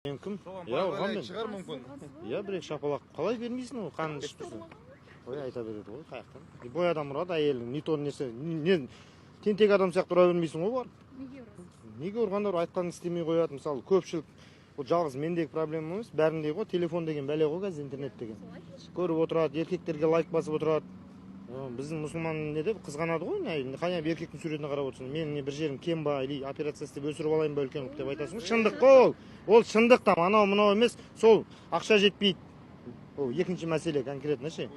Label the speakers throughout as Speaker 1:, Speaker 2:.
Speaker 1: Мен кім?
Speaker 2: Соған бала шығар мүмкін.
Speaker 1: Иә, бір шапалақ қалай бермейсің ол қанын ішіп тұрсың. Қой айта береді ғой қаяқтан. Бой адам ұрады әйелің не то несі. Не тентек адам сияқты ұра бермейсің ғой бар.
Speaker 2: Неге ұрасың?
Speaker 1: Неге ұрғандар айтқанын істемей қояды. Мысалы көпшілік ол жалғыз мендегі проблема емес, бәрінде ғой телефон деген бәле ғой қазір интернет деген. Көріп отырады, еркектерге лайк басып отырады. Біздің мұсылман не деп қызғанады ғой, қане еркектің суретіне қарап отырсың. Мен не бір жерім кем ба, или операция істеп өсіріп алайын ба үлкен деп айтасың. Шындық қой ол шындық там, анау мынау емес, сол ақша жетпейді. Ол екінші мәселе конкретно ше.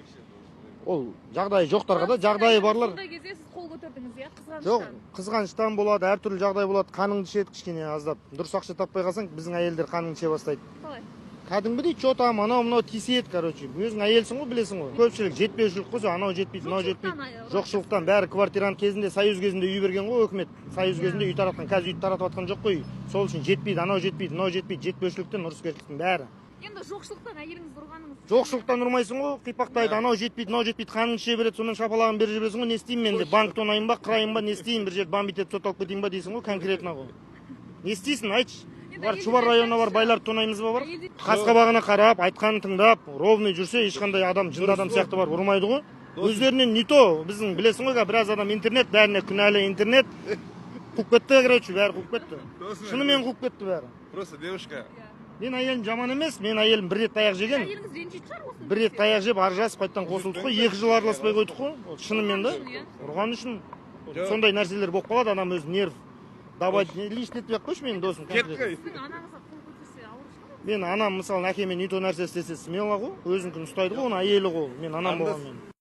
Speaker 1: Ол жағдайы жоқтарға да жағдайы барлар.
Speaker 2: Сондай кезде сіз қол көтердіңіз, иә, қызғаныштан.
Speaker 1: Жоқ, қызғаныштан болады, әртүрлі жағдай болады. Қаныңды ішеді кішкене аздап. Дұрыс ақша таппай қалсаң, біздің әйелдер қаныңды іше бастайды.
Speaker 2: Қалай?
Speaker 1: Кәдімгідей че там, анау мынау тиіседі, короче. Өзің әйелсің ғой, білесің ғой. Көпшілік жетпеушілік қой, анау жетпейді, мынау жетпейді. Жоқшылықтан бәрі квартирант кезінде, союз кезінде үй берген ғой өкімет. Союз кезінде үй таратқан, қазір үй таратып жатқан жоқ қой. Сол үшін жетпейді, анау жетпейді, мынау жетпейді, жетпеушіліктен ұрыскерліктің бәрі.
Speaker 2: Енді жоқшылықтан әйеліңіз ұрғаныңыз.
Speaker 1: Жоқшылықтан ұрмайсың ғой, қипақтайды, анау жетпейді, мынау жетпейді, қанын іше береді, сонымен шапалағын беріп жібересің ғой, не істеймін мен деп, банк тонайын ба, қырайын ба, не істеймін, бір жерді бомбить етіп сотталып кетейін ба дейсің ғой, конкретно ғой. Не істейсің, айтшы. Бар Чубар районына бар байларды тонаймыз ба бар? Қасқабағына қарап, айтқанын тыңдап, ровный жүрсе, ешқандай адам, жынды адам сияқты бар, ұрмайды ғой. Өздерінен не то, біздің білесің ғой, біраз адам интернет, бәріне күнәлі интернет. Қуып кетті, короче, бәрі қуып кетті. Шынымен қуып кетті бәрі.
Speaker 2: Просто девушка.
Speaker 1: Мен әйелім жаман емес, мен әйелім бір рет таяқ жеген.
Speaker 2: Әйеліңіз ренжитін шығар осы.
Speaker 1: Бір рет таяқ жеп, аржасып қайттан қосылдық қой, 2 жыл араласпай қойдық қой. Шынымен да. Ұрған үшін сондай нәрселер болып қалады, адам өз нерв. Давай, лишь нетпей ақ қойшы менің досым.
Speaker 2: Сіздің анаңызға қол көтерсе ауыр шығар.
Speaker 1: Мен анам мысалы әкеме не то нәрсе істесе смело ғой, өзінікін ұстайды ғой, оның әйелі ғой, мен анам болған мен.